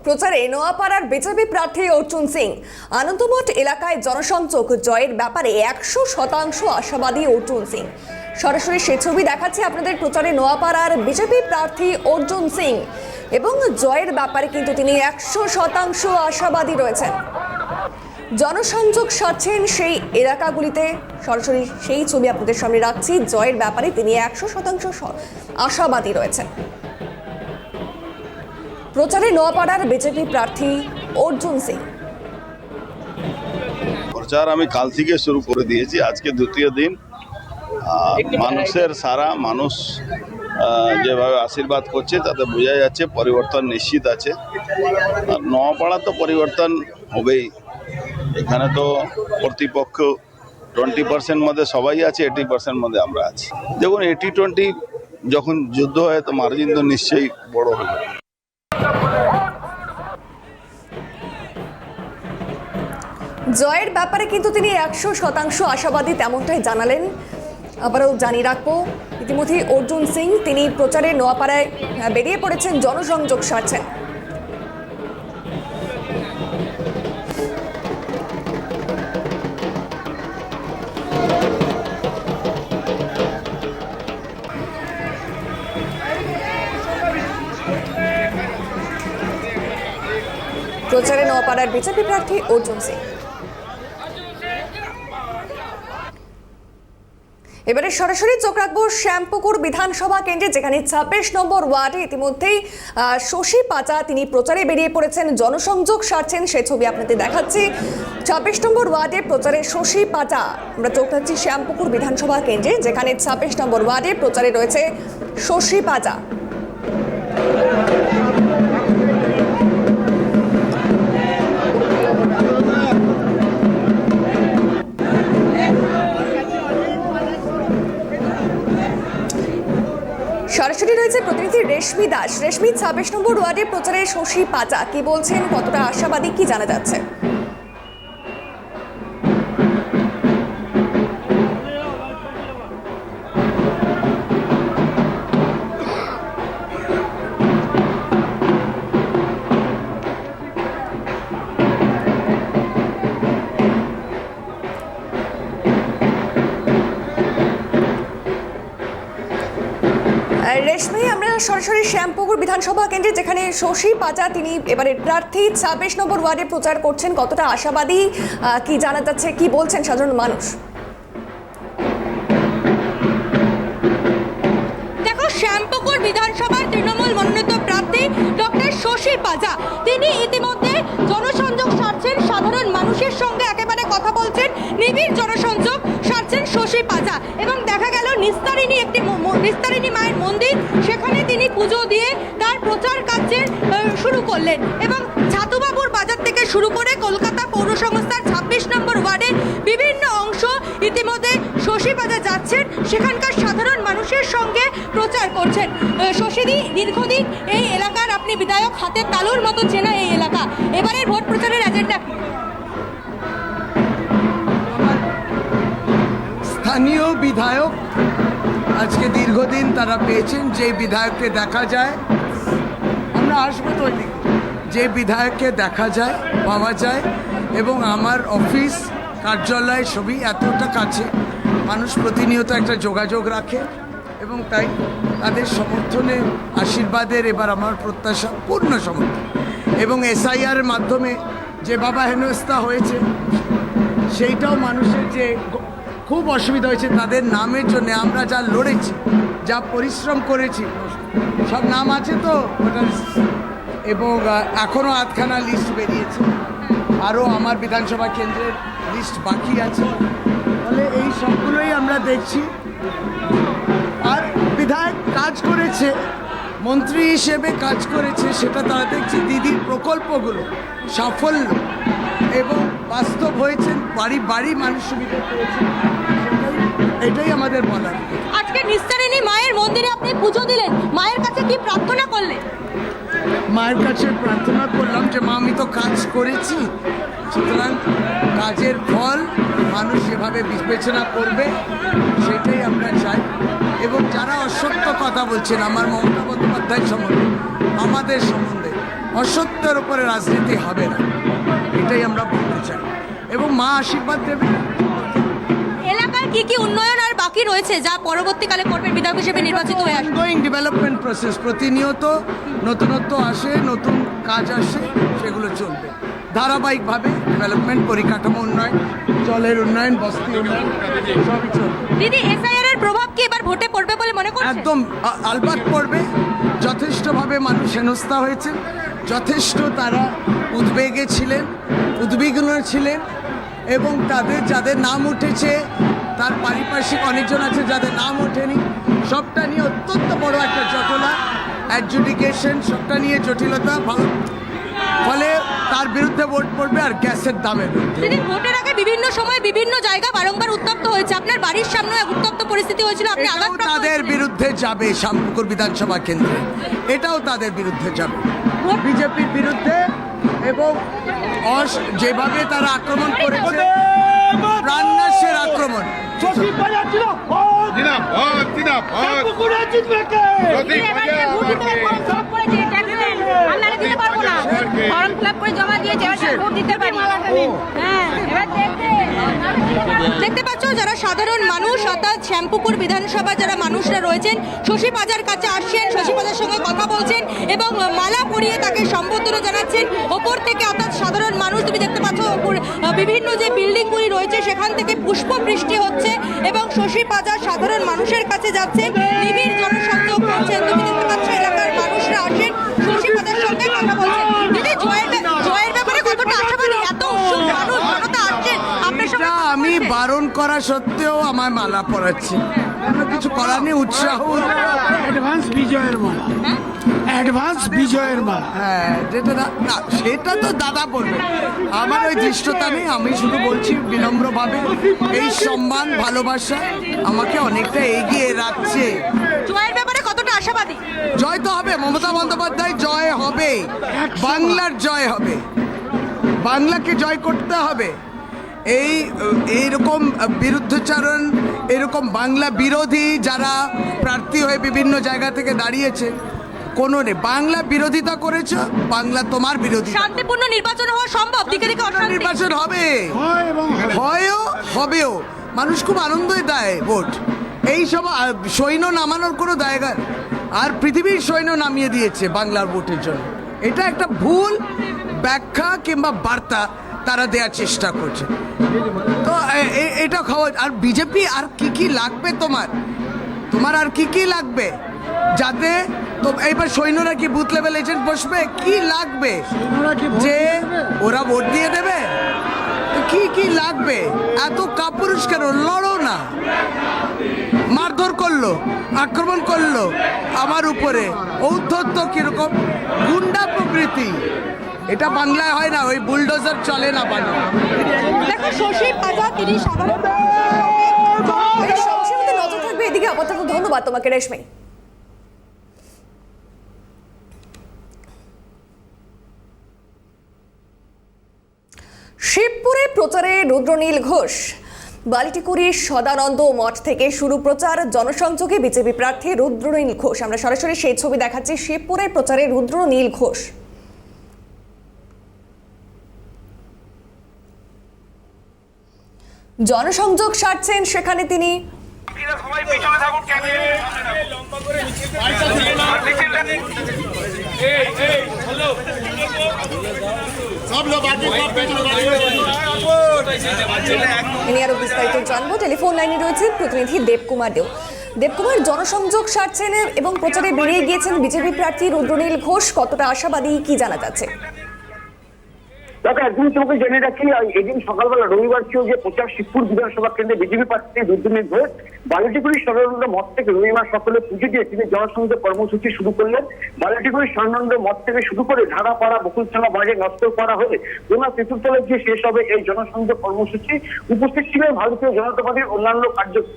প্রচারে নোয়াপাড়ার বিজেপি প্রার্থী অর্জুন সিং। আনন্দমঠ এলাকায় জনসংযোগ জয়ের ব্যাপারে 100% আশাবাদী অর্জুন সিং। সরাসরি সে ছবি দেখাচ্ছে আপনাদের। প্রচারে নোয়াপাড়ার বিজেপি প্রার্থী অর্জুন সিং এবং জয়ের ব্যাপারে কিন্তু তিনি 100% আশাবাদী রয়েছেন। জনসংযোগ সারছেন সেই এলাকাগুলিতে। সরাসরি সেই ছবি আপনাদের সামনে রাখছি। জয়ের ব্যাপারে তিনি 100% আশাবাদী রয়েছেন। প্রচারে নোয়াপাড়ার বিজেপি প্রার্থী অর্জুন সিং। প্রচার আমি কাল থেকে শুরু করে দিয়েছি, আজকে দ্বিতীয় দিন। মানুষের সারা মানুষ যেভাবে আশীর্বাদ করছে তাতে বোঝা যাচ্ছে পরিবর্তন নিশ্চিত আছে। আর নোয়াপাড়া তো পরিবর্তন হবেই। এখানে তো প্রতিপক্ষ 20% মধ্যে সবাই আছে, 80% মধ্যে আমরা আছি। দেখুন 80-20 যখন যুদ্ধ হয় তো মার্জিন তো নিশ্চয়ই বড় হবে। জয়ের ব্যাপারে কিন্তু তিনি 100% আশাবাদী, তেমনটাই জানালেন। আবারও জানিয়ে রাখবো, ইতিমধ্যে অর্জুন সিং তিনি প্রচারে নোয়াপাড়ায় বেরিয়ে পড়েছেন, জনসংযোগ সারছেন। প্রচারে নোয়াপাড়ার বিজেপি প্রার্থী অর্জুন সিং। এবারে সরাসরি চোখ রাখবো শ্যামপুকুর বিধানসভা কেন্দ্রে, যেখানে 26 নম্বর ওয়ার্ডে ইতিমধ্যেই শশী পাচা তিনি প্রচারে বেরিয়ে পড়েছেন, জনসংযোগ সারছেন। সেই ছবি আপনাদের দেখাচ্ছি। 26 নম্বর ওয়ার্ডে প্রচারে শশী পাচা। আমরা চোখ রাখছি শ্যামপুকুর বিধানসভা কেন্দ্রে, যেখানে 26 নম্বর ওয়ার্ডে প্রচারে রয়েছে শশী পাচা। সরাসরি রয়েছে প্রতিনিধি রেশমি দাস। রেশমি, 26 নম্বর ওয়ার্ডে প্রচারে শশী পাচা কি বলছেন, কতটা আশাবাদী, কি জানা যাচ্ছে? রেশমি, আমরা সরাসরি শ্যামপুকুর বিধানসভা কেন্দ্রে, যেখানে শশী পাচা তিনি এবারে প্রার্থী 26 নম্বর ওয়ার্ডে প্রচার করছেন, কতটা আশাবাদী, কি জানা যাচ্ছে, কি বলছেন সাধারণ মানুষ? দেখো, শ্যামপুকুর বিধানসভার তৃণমূল মনোনীত প্রার্থী ডক্টর শশী পাচা তিনি ইতিমধ্যে জনসংযোগ সারছেন, সাধারণ মানুষের সঙ্গে একেবারে কথা বলছেন, নিবিড় জনসংযোগ সারছেন শশী পাচা। এবং দেখা গেল নিস্তারিণী মায়ের মন্দির, সেখানে তিনি পুজো দিয়ে তার প্রচার কার্যের শুরু করলেন। এবং ছাতুবাবুর বাজার থেকে শুরু করে কলকাতা পৌর সংস্থার 26 নম্বর ওয়ার্ডের বিভিন্ন অংশ ইতিমধ্যে শশী পাচা যাচ্ছেন, সেখানকার সাধারণ মানুষের সঙ্গে প্রচার করছেন। শশীদি দীর্ঘদিন এই এলাকার আপনি বিধায়ক, হাতের তালুর মতো চেনা এই এলাকা। এবারের ভোট প্রচারের এজেন্ডা কি? স্থানীয় বিধায়ক আজকে দীর্ঘদিন তারা পেয়েছেন, যে বিধায়ককে দেখা যায়, আমরা আসবো তো যে বিধায়ককে দেখা যায়, পাওয়া যায়, এবং আমার অফিস কার্যালয় সবই এতটা কাছে, মানুষ প্রতিনিয়ত একটা যোগাযোগ রাখে, এবং তাই তাদের সমর্থনে, আশীর্বাদের এবার আমার প্রত্যাশা পূর্ণ সমর্থন। এবং এসআইআর মাধ্যমে যে বাবা হেনস্থা হয়েছে, সেইটাও মানুষের যে খুব অসুবিধা হয়েছে তাদের নামের জন্য আমরা যা লড়েছি, যা পরিশ্রম করেছি, সব নাম আছে তো ভোটার, এবং এখনও আধখানা লিস্ট বেরিয়েছে, আরও আমার বিধানসভা কেন্দ্রের লিস্ট বাকি আছে। তাহলে এই সবগুলোই আমরা দেখছি। আর বিধায়ক কাজ করেছে, মন্ত্রী হিসেবে কাজ করেছে, সেটা তারা দেখছি। দিদির প্রকল্পগুলো সাফল্য এবং বাস্তব হয়েছেন, বাড়ি বাড়ি মানুষ সুবিধা পেয়েছে, এটাই আমাদের বলার। আজকে নিস্তারিণী মায়ের মন্দিরে আপনি পুজো দিলেন, মায়ের কাছে কি প্রার্থনা করলেন? মায়ের কাছে প্রার্থনা করলাম যে মা, আমি তো কাজ করেছি, সুতরাং কাজের ফল মানুষ যেভাবে বিবেচনা করবে সেটাই আমরা চাই। এবং যারা অসত্য কথা বলছেন আমার মমতা বন্দ্যোপাধ্যায় সম্বন্ধে, আমাদের সম্বন্ধে, অসত্যের উপরে রাজনীতি হবে না, এটাই আমরা বলতে চাই। এবং মা আশীর্বাদ দেবে। এলাকায় কি কি উন্নয়ন আর বাকি রয়েছে যা পরবর্তীকালে করবেন বিধায়ক হিসেবে নির্বাচিত হয়ে আসবে? অনগোয়িং ডেভেলপমেন্ট প্রসেস, প্রতিনিয়ত নতুনত্ব আসে, নতুন কাজ আসে, সেগুলো চলবে ধারাবাহিকভাবে। ডেভেলপমেন্ট, পরিকাঠামো উন্নয়ন, জলের উন্নয়ন, বস্তি উন্নয়ন, সবই চলবে। দিদি, এসআইআর এর প্রভাব কি এবার ভোটে পড়বে বলে মনে করছেন? একদম আলবাত পড়বে। যথেষ্টভাবে মানুষ হেনস্থা হয়েছে, যথেষ্ট তারা উদ্বেগে ছিলেন, উদ্বিগ্ন ছিলেন, এবং তাদের যাদের নাম উঠেছে তার পারিপার্শ্বিক অনেকজন আছে যাদের নাম ওঠেনি, সবটা নিয়ে অত্যন্ত বড় একটা জটিলতা, অ্যাডজুডিকেশন, সবটা নিয়ে জটিলতা, ফলে তার বিরুদ্ধে ভোট পড়বে। আর গ্যাসের দামের বিরুদ্ধে। দিদি, ভোটের আগে বিভিন্ন সময় বিভিন্ন জায়গা বারংবার উত্তপ্ত হয়েছে, আপনার বাড়ির সামনে উত্তপ্ত পরিস্থিতি হয়েছিল, আপনি এটাও আঘাতপ্রাপ্ত তাদের হয়েছিলেন। বিরুদ্ধে যাবে শ্যামপুকুর বিধানসভা কেন্দ্রে, এটাও তাদের বিরুদ্ধে যাবে, বিজেপির বিরুদ্ধে। এবং যেভাবে তারা আক্রমণ করেছে, প্রাণনাশের আক্রমণ। দেখতে পাচ্ছ যারা সাধারণ মানুষ অর্থাৎ শ্যামপুকুর বিধানসভা যারা মানুষরা রয়েছেন শশী পাজার কাছে আসছেন, শশী পাজার সঙ্গে কথা বলছেন এবং মালা পরিয়ে তাকে সম্বোধনা জানাচ্ছেন। ওপর থেকে অর্থাৎ সাধারণ মানুষ, তুমি দেখতে পাচ্ছ বিভিন্ন যে বিল্ডিংগুলি রয়েছে সেখান থেকে পুষ্প বৃষ্টি হচ্ছে এবং শশী পাজা সাধারণ মানুষের কাছে যাচ্ছেন, নিবিড় জনসংযোগ করছেন। তুমি দেখতে পাচ্ছ এলাকার মানুষরা আসেন, শশী পাজার সঙ্গে কথা বলছেন। দিদি, জয়ের ব্যাপারে কতটা আশাবাদী? এত উৎসুক মানুষ, জনতা আসছেন আপনার সঙ্গে এটা আমি বারণ করা সত্ত্বেও আমায় মালা পরাচ্ছি, কিছু করার নেই। উৎসাহ, অ্যাডভান্স বিজয়ের মালা, অ্যাডভান্স বিজয়ের মালা। হ্যাঁ, যেটা না সেটা তো দাদা বলবে, আমার ওই দৃষ্টতা নেই। আমি শুধু বলছি বিনম্রভাবে, এই সম্মান ভালোবাসা আমাকে অনেকটা এগিয়ে রাখছে। জয়ের ব্যাপারে কতটা আশাবাদী? জয় তো হবে, মমতা বন্দ্যোপাধ্যায় জয় হবে, বাংলার জয় হবে, বাংলাকে জয় করতে হবে। এইরকম বিরুদ্ধচারণ, এরকম বাংলা বিরোধী যারা প্রার্থী হয়ে বিভিন্ন জায়গা থেকে দাঁড়িয়েছে, কোনো নেই। বাংলা বিরোধিতা করেছ, বাংলা তোমার বিরোধী। শান্তিপূর্ণ নির্বাচন হওয়া সম্ভব? দিকে দিকে অশান্তি। নির্বাচন হবে, হয় এবং হয়ও হবেও। মানুষ খুব আনন্দই দেয় ভোট। এই সব সৈন্য নামানোর কোনো জায়গা, আর পৃথিবীর সৈন্য নামিয়ে দিয়েছে বাংলার ভোটের জন্য। এটা একটা ভুল ব্যাখ্যা কিংবা বার্তা তারা দেওয়ার চেষ্টা করছে। তো এটা খাওয়া। আর বিজেপি আর কি লাগবে তোমার আর কি লাগবে যাতে তো এইবার সৈন্যরা কি বুথ লেভেল এজেন্ট বসবে? কি লাগবে যে ওরা ভোট দিয়ে দেবে? কি লাগবে? এত কাপুরুষ কেন? লড়ো না। মারধর করলো, আক্রমণ করলো আমার উপরে, ঔদ্ধত্য কিরকম, গুন্ডা প্রকৃতি। এটা বাংলায় হয় না, ওই বুলডোজার চলে না বাংলা। দেখো, শশী পাজা তিনি সাধারণ নজর থাকবে এদিকে। আপাতত ধন্যবাদ তোমাকে রেশমি। শিবপুরে প্রচারে রুদ্রনীল ঘোষ। বালিটিকুড়ির সদানন্দ মঠ থেকে শুরু প্রচার, জনসংযোগে বিজেপি প্রার্থী রুদ্রনীল ঘোষ। আমরা সরাসরি সেই ছবি দেখাচ্ছি, শিবপুরের প্রচারে রুদ্রনীল ঘোষ। জনসংযোগ সারছেন সেখানে তিনি। আরো বিস্তারিত জানবো, টেলিফোন লাইনে রয়েছেন প্রতিনিধি দেবকুমার দেও। দেবকুমার, জনসংযোগ সারছেন এবং প্রচারে বেরিয়ে গিয়েছেন বিজেপি প্রার্থী রুদ্রনীল ঘোষ, কতটা আশাবাদী কি জানা যাচ্ছে? দেখো, একদিন তোমাকে জেনে রাখি, এদিন সকালবেলা রবিবার ছিল যে প্রচার শিবপুর বিধানসভা কেন্দ্রে বিজেপি প্রার্থী রুদ্রনীল ঘোষ বালিটিকুড়ি সদানন্দ মঠ থেকে রবিবার সকালে পুজো দিয়ে তিনি জনসংযোগ কর্মসূচি শুরু করলেন। বালিটিকুড়ি সদানন্দ মঠ থেকে শুরু করে ধারাপাড়া, বকুলতলা, বাজে নষ্টপাড়া হয়ে দোনা তেঁতুলতলায় গিয়ে শেষ হবে এই জনসংযোগ কর্মসূচি। উপস্থিত ছিলেন ভারতীয় জনতা পার্টির অন্যান্য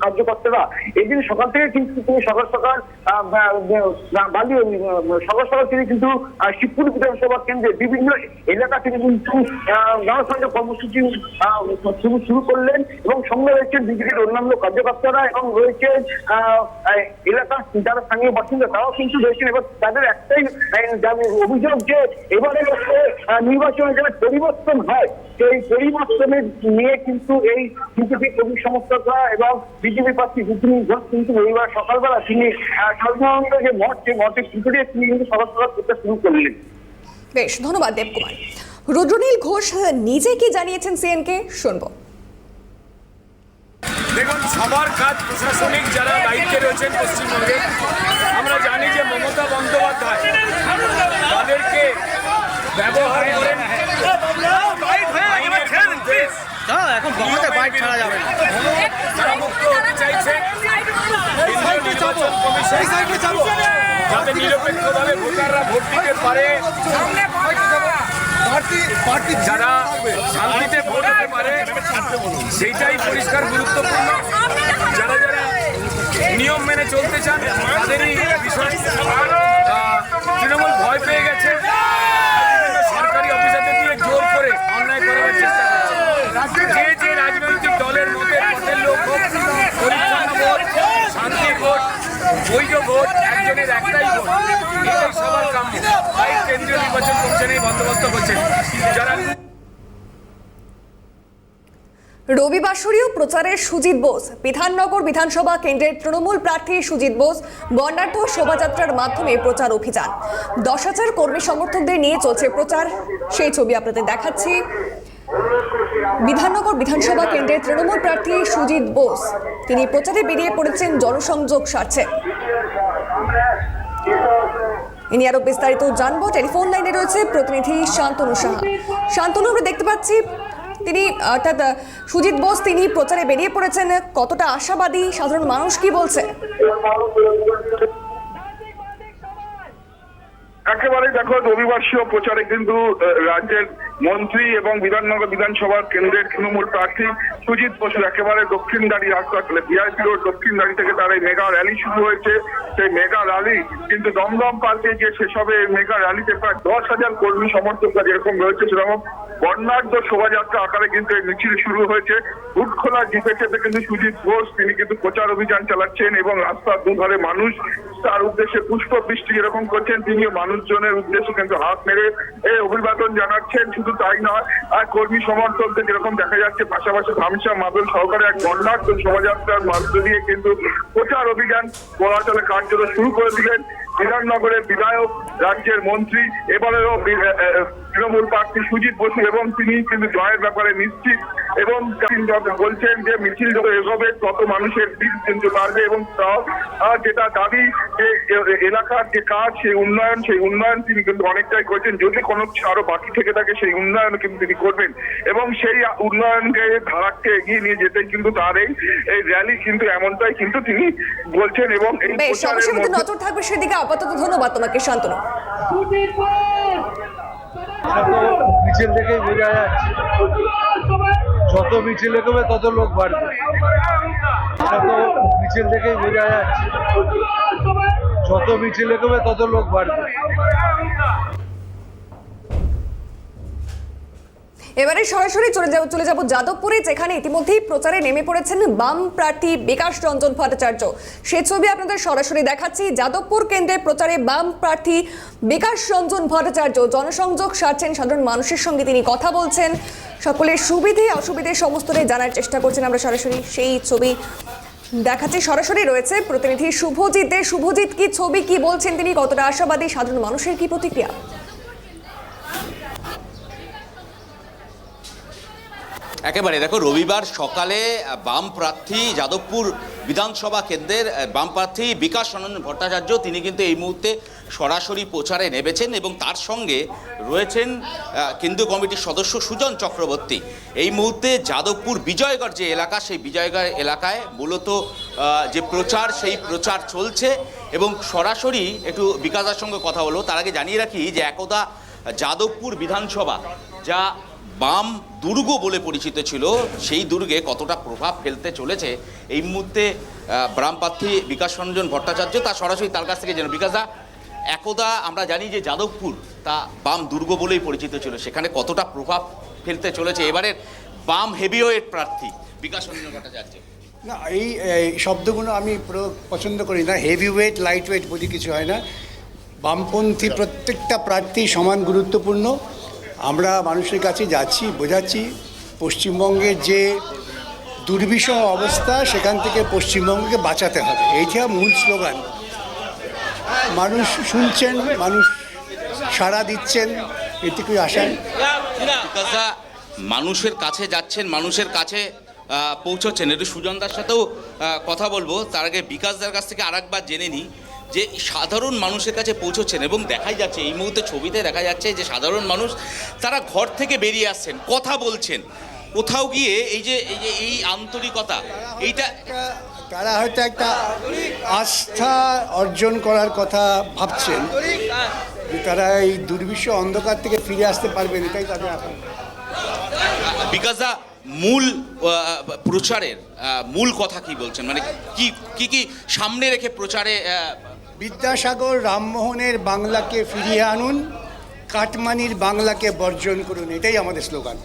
কার্যকর্তারা। এদিন সকাল থেকে কিন্তু তিনি সকাল সকাল তিনি কিন্তু শিবপুর বিধানসভা কেন্দ্রে বিভিন্ন এলাকা থেকে কিন্তু জনসংযোগ কর্মসূচি শুরু করলেন এবং সঙ্গে রয়েছেন বিজেপির অন্যান্য কার্যকর্তারা এবং রয়েছে এলাকার যারা স্থানীয় বাসিন্দা তারাও কিন্তু রয়েছেন। এবার তাদের একটাই অভিযোগ যে এবারে নির্বাচনে যেন পরিবর্তন হয়, সেই পরিবর্তনের নিয়ে কিন্তু এই বিজেপি কর্মী সমর্থকরা এবং বিজেপি প্রার্থী রুদ্রনীল ঘোষ কিন্তু রবিবার সকালবেলা তিনি সাধারণত যে মঠ, সেই মঠে পুজো দিয়ে তিনি কিন্তু সভা করতে শুরু করলেন। বেশ, ধন্যবাদ দেবকুমার। রুদ্রনীল ঘোষ নিজে কি জানিয়েছেন সিএনকে, শুনবো। দেখুন, সবার কাজ প্রশাসনিক যারা দায়িত্বে রয়েছেন পশ্চিমবঙ্গে, আমরা জানি যে মমতা বন্দ্যোপাধ্যায় তাদেরকে ব্যবহার করেন তারা মুক্ত হতে চাইছে। নির্বাচন কমিশন যাতে নিরপেক্ষভাবে ভোটাররা ভোট দিতে পারে, যারা শান্তিতে ভোট দিতে পারে, সেইটাই পরিষ্কার গুরুত্বপূর্ণ। যারা যারা নিয়ম মেনে চলতে চান তাদেরই বিষয়। তৃণমূল ভয় পেয়ে গেছে, সরকারি অফিসারদের দিয়ে জোর করে অন্যায় করার চেষ্টা করছে। যে রাজনৈতিক দলের মধ্যে পথের লোক হোক, পরিচ্ছন্ন ভোট, শান্তি ভোট, বৈধ ভোট, একজনের একটাই ভোট, এটাই সবার কাম্য। তাই কেন্দ্রীয় নির্বাচন কমিশন এই বন্দোবস্ত করছে। যারা রবিবাসরীয় প্রচারে সুজিত বোস, বিধাননগর বিধানসভা কেন্দ্রের তৃণমূল প্রার্থী সুজিত বোস বর্ণাঢ্য শোভাযাত্রার মাধ্যমে প্রচার অভিযান। 10,000 কর্মী সমর্থকদের নিয়ে চলছে প্রচার, সেই ছবি আপনাদের দেখাচ্ছি। বিধাননগর বিধানসভা কেন্দ্রের তৃণমূল প্রার্থী সুজিত বোস তিনি প্রচারে বেরিয়ে পড়েছেন জনসংযোগ স্বার্থে। ইনি আরো বিস্তারিত জানবো। টেলিফোন লাইনে রয়েছে প্রতিনিধি শান্তনু সাহা। শান্তনু, আমরা দেখতে পাচ্ছি তিনি অর্থাৎ সুজিত বোস তিনি প্রচারে বেরিয়ে পড়েছেন, কতটা আশাবাদী, সাধারণ মানুষ কি বলছে? একেবারে দেখো, রবিবাসীয় প্রচারে কিন্তু রাজ্যের মন্ত্রী এবং বিধাননগর বিধানসভার কেন্দ্রের তৃণমূল প্রার্থী সুজিত বসু একেবারে দক্ষিণদাড়ি হাসপাতালে বিআইপি রোড দক্ষিণদাড়ি থেকে তার এই মেগা র্যালি শুরু হয়েছে। সেই মেগা র্যালি কিন্তু দমদম পাল্টে গিয়ে শেষ হবে। মেগা র্যালিতে প্রায় 10,000 কর্মী সমর্থকরা যেরকম রয়েছে সেরকম বর্ণাঢ্য শোভাযাত্রা আকারে কিন্তু এই মিছিল শুরু হয়েছে। উটখোলা জিপে চেপে কিন্তু সুজিত ঘোষ তিনি কিন্তু প্রচার অভিযান চালাচ্ছেন এবং রাস্তার দুধারে মানুষ তার উদ্দেশ্যে পুষ্প বৃষ্টি যেরকম করছেন, তিনিও মানুষজনের উদ্দেশ্যে কিন্তু হাত মেরে এই অভিবাদন জানাচ্ছেন। শুধু তাই নয়, আর কর্মী সমর্থকদের যেরকম দেখা যাচ্ছে পাশাপাশি ধামসা মাদল সহকারে এক বর্ণাঢ্য শোভাযাত্রার মধ্য দিয়ে কিন্তু প্রচার অভিযান চলাচলে কার্যত শুরু করে দিলেন বিধাননগরের বিধায়ক, রাজ্যের মন্ত্রী, এবারেও তৃণমূল প্রার্থী সুজিত বসু এবং তিনি কিন্তু জয়ের ব্যাপারে নিশ্চিত এবং বলছেন যে মিছিল যত এগোবে তত মানুষের ভিড় কিন্তু বাড়বে এবং যেটা দাবি যে এলাকার যে কাজ সেই উন্নয়ন তিনি কিন্তু অনেকটাই করছেন। যদি কোনো আরো বাকি থেকে থাকে সেই উন্নয়ন কিন্তু তিনি করবেন এবং সেই উন্নয়নকে ধারাকে এগিয়ে নিয়ে যেতে কিন্তু তার এই র্যালি কিন্তু এমনটাই কিন্তু তিনি বলছেন এবং এই প্রচারের মধ্যে নজর থাকবে সেদিকে। আপাতত ধন্যবাদ তোমাকে শান্তনু। মিছিল দেখেই বোঝা যাচ্ছে যত মিছিল এগোবে তত লোক বাড়বে। মিছিল দেখেই বোঝা যাচ্ছে যত মিছিল এগোবে তত লোক বাড়বে। এবারে সরাসরি চলে যাব যাদবপুরে, যেখানে ইতিমধ্যেই প্রচারে নেমে পড়েছেন বাম প্রার্থী বিকাশ রঞ্জন ভট্টাচার্য। সেই ছবি আপনাদের সরাসরি দেখাচ্ছি। যাদবপুর কেন্দ্রে প্রচারে বাম প্রার্থী বিকাশ রঞ্জন ভট্টাচার্য জনসংযোগ সারছেন, সাধারণ মানুষের সঙ্গে তিনি কথা বলছেন, সকলের সুবিধে অসুবিধে সমস্তটাই জানার চেষ্টা করছেন। আমরা সরাসরি সেই ছবি দেখাচ্ছি। সরাসরি রয়েছে প্রতিনিধি শুভজিৎ। শুভজিৎ, কি ছবি, কি বলছেন তিনি, কতটা আশাবাদী, সাধারণ মানুষের কি প্রতিক্রিয়া? একেবারে দেখো, রবিবার সকালে বাম প্রার্থী যাদবপুর বিধানসভা কেন্দ্রের বাম প্রার্থী বিকাশ রঞ্জন ভট্টাচার্য তিনি কিন্তু এই মুহূর্তে সরাসরি প্রচারে নেমেছেন এবং তার সঙ্গে রয়েছেন কেন্দ্রীয় কমিটির সদস্য সুজন চক্রবর্তী। এই মুহূর্তে যাদবপুর বিজয়গড় যে এলাকা, সেই বিজয়গড় এলাকায় মূলত যে প্রচার, সেই প্রচার চলছে এবং সরাসরি একটু বিকাশের সঙ্গে কথা হলো। তার আগে জানিয়ে রাখি যে একদা যাদবপুর বিধানসভা যা বাম দুর্গ বলে পরিচিত ছিল, সেই দুর্গে কতটা প্রভাব ফেলতে চলেছে এই মুহূর্তে বাম প্রার্থী বিকাশ রঞ্জন ভট্টাচার্য, তা সরাসরি তার কাছ থেকে জেনে। বিকাশদা, একদা আমরা জানি যে যাদবপুর তা বাম দুর্গ বলেই পরিচিত ছিল, সেখানে কতটা প্রভাব ফেলতে চলেছে এবারের বাম হেভিওয়েট প্রার্থী বিকাশ রঞ্জন ভট্টাচার্য? না, এই শব্দগুলো আমি পছন্দ করি না। হেভি ওয়েট, লাইট ওয়েট বলি কিছু হয় না। বামপন্থী প্রত্যেকটা প্রার্থী সমান গুরুত্বপূর্ণ। আমরা মানুষের কাছে যাচ্ছি, বোঝাচ্ছি পশ্চিমবঙ্গের যে দুর্বিষহ অবস্থা, সেখান থেকে পশ্চিমবঙ্গকে বাঁচাতে হবে, এইটা মূল স্লোগান। মানুষ শুনছেন, মানুষ সাড়া দিচ্ছেন, এটুকুই আশা। মানুষের কাছে যাচ্ছেন, মানুষের কাছে পৌঁছচ্ছেন। একটু সুজনদার সাথেও কথা বলবো, তার আগে বিকাশদার কাছ থেকে আরেকবার জেনে নিই যে সাধারণ মানুষের কাছে পৌঁছচ্ছেন এবং দেখাই যাচ্ছে এই মুহূর্তে ছবিতে দেখা যাচ্ছে যে সাধারণ মানুষ তারা ঘর থেকে বেরিয়ে আসছেন, কথা বলছেন, কোথাও গিয়ে এই আন্তরিকতা, এইটা তারা হয়তো একটা আস্থা অর্জন করার কথা ভাবছেন, যে তারা এই দুর্বিষহ অন্ধকার থেকে ফিরে আসতে পারবেন, এটাই তাদের আকাঙ্ক্ষা। বিকাশদা, মূল প্রচারের মূল কথা কি বলছেন, মানে কি কি সামনে রেখে প্রচারে? বিদ্যাসাগর রামমোহনের বাংলাকে ফিরিয়ে আনুন, কাটমানির বাংলাকে বর্জন করুন, এটাই আমাদের স্লোগান।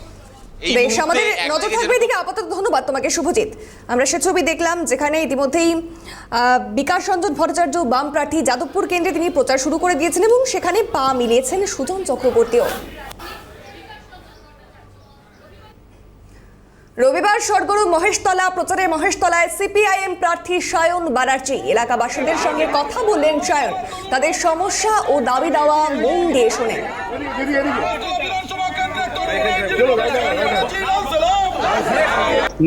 বেশ, আমাদের নজর থাকবে এদিকে। আপাতত ধন্যবাদ তোমাকে শুভজিৎ। আমরা সে ছবি দেখলাম যেখানে ইতিমধ্যেই বিকাশ রঞ্জন ভট্টাচার্য বাম প্রার্থী যাদবপুর কেন্দ্রে তিনি প্রচার শুরু করে দিয়েছেন এবং সেখানে পা মিলিয়েছেন সুজন চক্রবর্তীও। রবিবার সরগরু মহেশতলা প্রচারে মহেশতলায় সিপিআইএম প্রার্থী সায়ন ব্যানার্জি এলাকাবাসীদের সঙ্গে কথা বললেন সায়ন। তাদের সমস্যা ও দাবি দাওয়া মন দিয়ে শোনেন।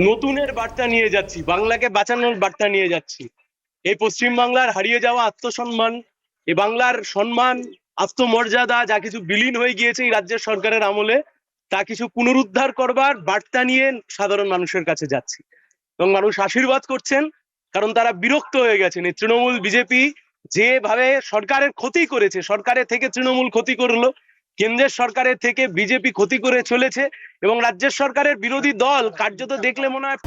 নতুনের বার্তা নিয়ে যাচ্ছি, বাংলাকে বাঁচানোর বার্তা নিয়ে যাচ্ছি। এই পশ্চিমবাংলার হারিয়ে যাওয়া আত্মসম্মান, এই বাংলার সম্মান, আত্মমর্যাদা যা কিছু বিলীন হয়ে গিয়েছে এই রাজ্যের সরকারের আমলে, তা কিছু পুনরুদ্ধার করবার বার্তা নিয়ে সাধারণ মানুষের কাছে যাচ্ছি। এবং মানুষ আশীর্বাদ করছেন, কারণ তারা বিরক্ত হয়ে গেছেন। এই তৃণমূল বিজেপি যেভাবে সরকারের ক্ষতি করেছে, সরকারের থেকে তৃণমূল ক্ষতি করলো, কেন্দ্রের সরকারের থেকে বিজেপি ক্ষতি করে চলেছে এবং রাজ্যের সরকারের বিরোধী দল কার্যত দেখলে মনে হয়